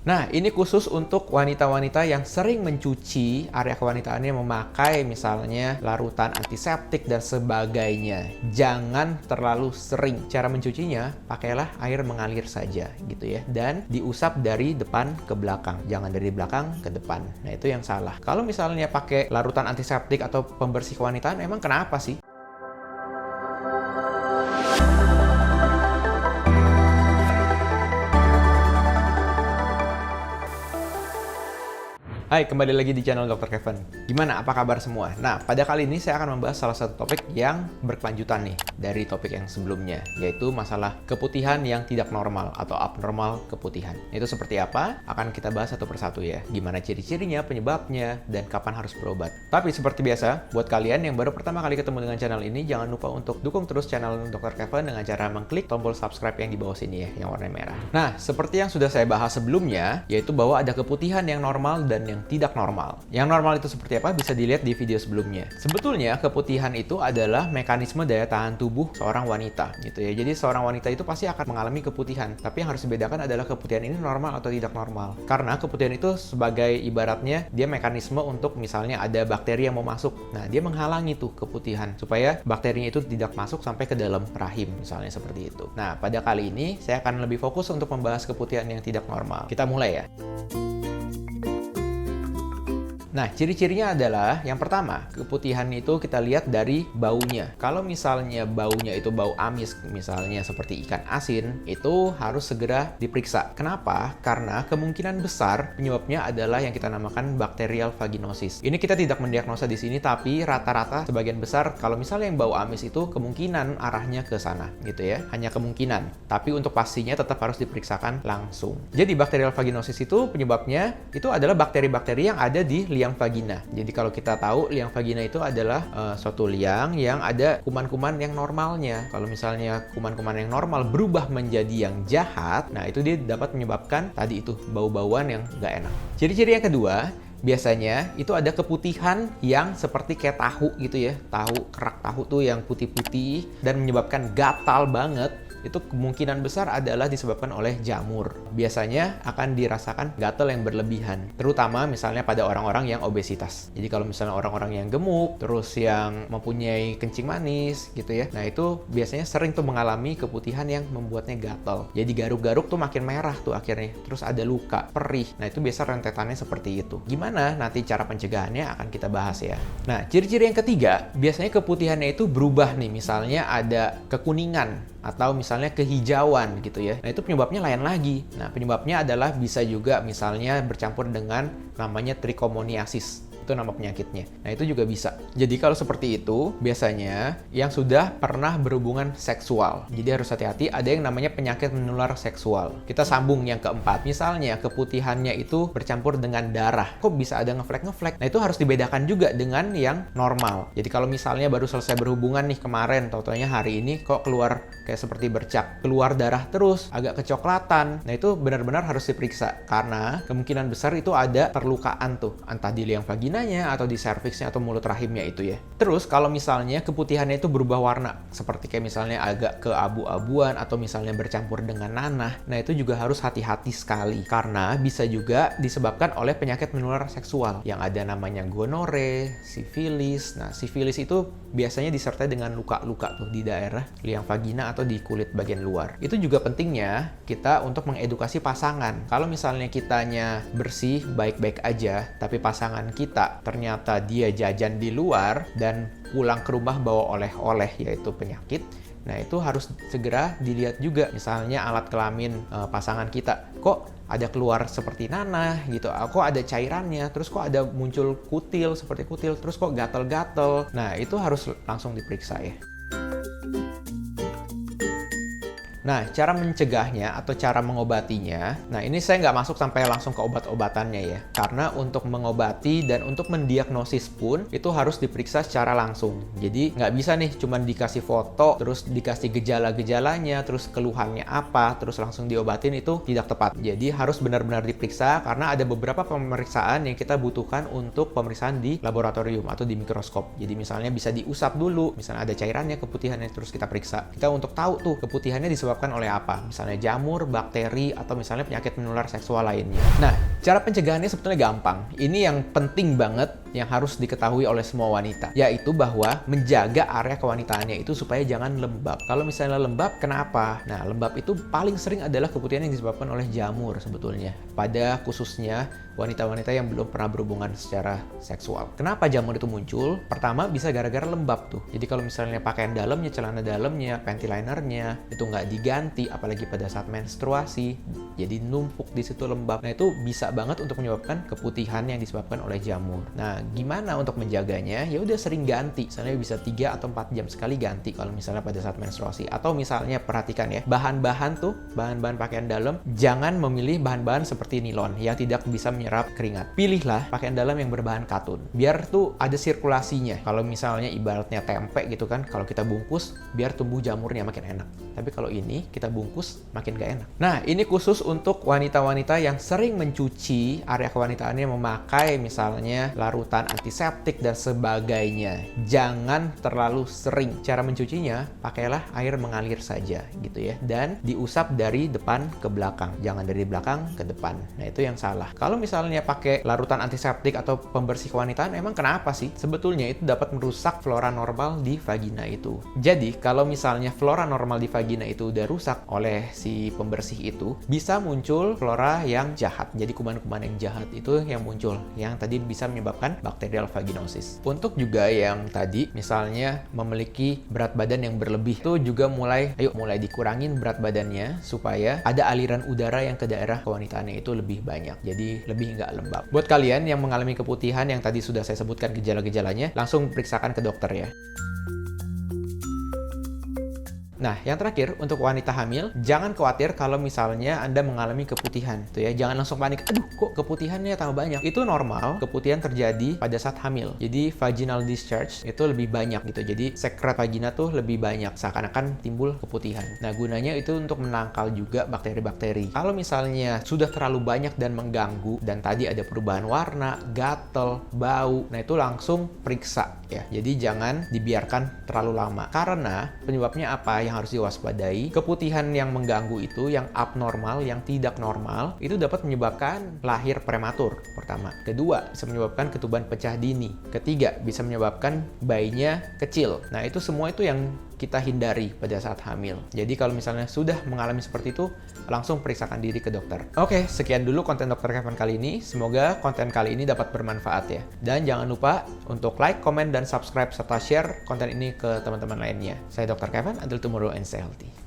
Nah, ini khusus untuk wanita-wanita yang sering mencuci area kewanitaannya memakai misalnya larutan antiseptik dan sebagainya. Jangan terlalu sering. Cara mencucinya, pakailah air mengalir saja gitu ya. Dan diusap dari depan ke belakang. Jangan dari belakang ke depan. Nah, itu yang salah. Kalau misalnya pakai larutan antiseptik atau pembersih kewanitaan, emang kenapa sih? Hai, kembali lagi di channel Dr. Kevin. Gimana? Apa kabar semua? Nah, pada kali ini saya akan membahas salah satu topik yang berkelanjutan nih dari topik yang sebelumnya, yaitu masalah keputihan yang tidak normal atau abnormal keputihan. Itu seperti apa? Akan kita bahas satu persatu ya. Gimana ciri-cirinya, penyebabnya, dan kapan harus berobat. Tapi seperti biasa, buat kalian yang baru pertama kali ketemu dengan channel ini, jangan lupa untuk dukung terus channel Dr. Kevin dengan cara mengklik tombol subscribe yang di bawah sini ya, yang warna merah. Nah, seperti yang sudah saya bahas sebelumnya, yaitu bahwa ada keputihan yang normal dan yang tidak normal. Yang normal itu seperti apa bisa dilihat di video sebelumnya. Sebetulnya keputihan itu adalah mekanisme daya tahan tubuh seorang wanita gitu ya. Jadi seorang wanita itu pasti akan mengalami keputihan. Tapi yang harus dibedakan adalah keputihan ini normal atau tidak normal. Karena keputihan itu sebagai ibaratnya dia mekanisme untuk misalnya ada bakteri yang mau masuk. Nah, dia menghalangi tuh keputihan supaya bakterinya itu tidak masuk sampai ke dalam rahim misalnya seperti itu. Nah, pada kali ini saya akan lebih fokus untuk membahas keputihan yang tidak normal. Kita mulai ya. Nah, ciri-cirinya adalah yang pertama, keputihan itu kita lihat dari baunya. Kalau misalnya baunya itu bau amis, misalnya seperti ikan asin, itu harus segera diperiksa. Kenapa? Karena kemungkinan besar penyebabnya adalah yang kita namakan bacterial vaginosis. Ini kita tidak mendiagnosa di sini, tapi rata-rata sebagian besar kalau misalnya yang bau amis itu kemungkinan arahnya ke sana, gitu ya. Hanya kemungkinan. Tapi untuk pastinya tetap harus diperiksakan langsung. Jadi bacterial vaginosis itu penyebabnya itu adalah bakteri-bakteri yang ada di liang vagina. Jadi kalau kita tahu liang vagina itu adalah suatu liang yang ada kuman-kuman yang normalnya. Kalau misalnya kuman-kuman yang normal berubah menjadi yang jahat, nah itu dia dapat menyebabkan tadi itu bau-bauan yang nggak enak. Ciri-ciri yang kedua, biasanya itu ada keputihan yang seperti kayak tahu gitu ya. Tahu, kerak tahu tuh yang putih-putih dan menyebabkan gatal banget. Itu kemungkinan besar adalah disebabkan oleh jamur. Biasanya akan dirasakan gatal yang berlebihan, terutama misalnya pada orang-orang yang obesitas. Jadi kalau misalnya orang-orang yang gemuk, terus yang mempunyai kencing manis gitu ya, nah itu biasanya sering tuh mengalami keputihan yang membuatnya gatal. Jadi garuk-garuk tuh makin merah tuh akhirnya, terus ada luka, perih. Nah itu biasa rentetannya seperti itu. Gimana nanti cara pencegahannya akan kita bahas ya. Nah, ciri-ciri yang ketiga, biasanya keputihannya itu berubah nih, misalnya ada kekuningan atau misalnya kehijauan gitu ya. Nah, itu penyebabnya lain lagi. Nah, penyebabnya adalah bisa juga misalnya bercampur dengan namanya trichomoniasis. Itu nama penyakitnya. Nah, itu juga bisa. Jadi kalau seperti itu, biasanya yang sudah pernah berhubungan seksual. Jadi harus hati-hati, ada yang namanya penyakit menular seksual. Kita sambung yang keempat. Misalnya keputihannya itu bercampur dengan darah. Kok bisa ada ngeflek-ngeflek? Nah, itu harus dibedakan juga dengan yang normal. Jadi kalau misalnya baru selesai berhubungan nih kemarin, tau-taunya hari ini kok keluar kayak seperti bercak, keluar darah terus, agak kecoklatan. Nah, itu benar-benar harus diperiksa. Karena kemungkinan besar itu ada perlukaan tuh, entah di liang vagina atau di serviksnya atau mulut rahimnya itu ya. Terus kalau misalnya keputihannya itu berubah warna, seperti kayak misalnya agak keabu-abuan atau misalnya bercampur dengan nanah, nah itu juga harus hati-hati sekali karena bisa juga disebabkan oleh penyakit menular seksual yang ada namanya gonore, sifilis. Nah, sifilis itu biasanya disertai dengan luka-luka tuh di daerah liang vagina atau di kulit bagian luar. Itu juga pentingnya kita untuk mengedukasi pasangan. Kalau misalnya kitanya bersih, baik-baik aja, tapi pasangan kita ternyata dia jajan di luar dan pulang ke rumah bawa oleh-oleh yaitu penyakit, nah itu harus segera dilihat juga. Misalnya alat kelamin pasangan kita, kok ada keluar seperti nanah gitu, kok ada cairannya, terus kok ada muncul kutil seperti kutil, terus kok gatel-gatel. Nah itu harus langsung diperiksa ya. Nah, cara mencegahnya atau cara mengobatinya, nah ini saya nggak masuk sampai langsung ke obat-obatannya ya. Karena untuk mengobati dan untuk mendiagnosis pun, itu harus diperiksa secara langsung. Jadi nggak bisa nih cuman dikasih foto, terus dikasih gejala-gejalanya, terus keluhannya apa, terus langsung diobatin, itu tidak tepat. Jadi harus benar-benar diperiksa karena ada beberapa pemeriksaan yang kita butuhkan untuk pemeriksaan di laboratorium atau di mikroskop. Jadi misalnya bisa diusap dulu, misalnya ada cairannya, keputihannya, terus kita periksa. Kita untuk tahu tuh keputihannya disebabkan disebabkan oleh apa? Misalnya jamur, bakteri, atau misalnya penyakit menular seksual lainnya. Nah, cara pencegahannya sebetulnya gampang. Ini yang penting banget yang harus diketahui oleh semua wanita, yaitu bahwa menjaga area kewanitaannya itu supaya jangan lembab. Kalau misalnya lembab, kenapa? Nah, lembab itu paling sering adalah keputihan yang disebabkan oleh jamur sebetulnya, pada khususnya wanita-wanita yang belum pernah berhubungan secara seksual. Kenapa jamur itu muncul? Pertama, bisa gara-gara lembab tuh. Jadi kalau misalnya pakaian dalamnya, celana dalamnya, panty linernya itu nggak diganti, apalagi pada saat menstruasi, jadi numpuk di situ lembab. Nah, itu bisa banget untuk menyebabkan keputihan yang disebabkan oleh jamur. Nah, gimana untuk menjaganya? Ya udah sering ganti. Misalnya bisa 3 atau 4 jam sekali ganti kalau misalnya pada saat menstruasi. Atau misalnya perhatikan ya, bahan-bahan pakaian dalam, jangan memilih bahan-bahan seperti nilon yang tidak bisa menyerap keringat. Pilihlah pakaian dalam yang berbahan katun. Biar tuh ada sirkulasinya. Kalau misalnya ibaratnya tempe gitu kan, kalau kita bungkus, biar tumbuh jamurnya makin enak. Tapi kalau ini kita bungkus, makin gak enak. Nah, ini khusus untuk wanita-wanita yang sering mencuci area kewanitaannya memakai misalnya larutan antiseptik dan sebagainya. Jangan terlalu sering. Cara mencucinya, pakailah air mengalir saja gitu ya. Dan diusap dari depan ke belakang. Jangan dari belakang ke depan. Nah, itu yang salah. Kalau misalnya pakai larutan antiseptik atau pembersih kewanitaan, emang kenapa sih? Sebetulnya itu dapat merusak flora normal di vagina itu. Jadi, kalau misalnya flora normal di vagina itu udah rusak oleh si pembersih itu, bisa muncul flora yang jahat. Jadi kuman-kuman yang jahat itu yang muncul, yang tadi bisa menyebabkan bacterial vaginosis. Untuk juga yang tadi, misalnya memiliki berat badan yang berlebih, itu juga mulai dikurangin berat badannya supaya ada aliran udara yang ke daerah kewanitaannya itu lebih banyak. Jadi lebih nggak lembab. Buat kalian yang mengalami keputihan yang tadi sudah saya sebutkan gejala-gejalanya, langsung periksakan ke dokter ya. Nah, yang terakhir untuk wanita hamil, jangan khawatir kalau misalnya Anda mengalami keputihan, tuh ya. Jangan langsung panik, aduh kok keputihannya tambah banyak. Itu normal, keputihan terjadi pada saat hamil. Jadi vaginal discharge itu lebih banyak gitu. Jadi sekret vagina tuh lebih banyak, seakan-akan timbul keputihan. Nah, gunanya itu untuk menangkal juga bakteri-bakteri. Kalau misalnya sudah terlalu banyak dan mengganggu, dan tadi ada perubahan warna, gatel, bau, nah itu langsung periksa ya. Jadi jangan dibiarkan terlalu lama. Karena penyebabnya apa yang harus diwaspadai? Keputihan yang mengganggu itu, yang abnormal, yang tidak normal, itu dapat menyebabkan lahir prematur, pertama. Kedua, bisa menyebabkan ketuban pecah dini. Ketiga, bisa menyebabkan bayinya kecil. Nah, itu semua itu yang kita hindari pada saat hamil. Jadi kalau misalnya sudah mengalami seperti itu, langsung periksakan diri ke dokter. Oke, sekian dulu konten Dr. Kevin kali ini. Semoga konten kali ini dapat bermanfaat ya. Dan jangan lupa untuk like, comment, dan subscribe serta share konten ini ke teman-teman lainnya. Saya Dr. Kevin, until tomorrow and stay healthy.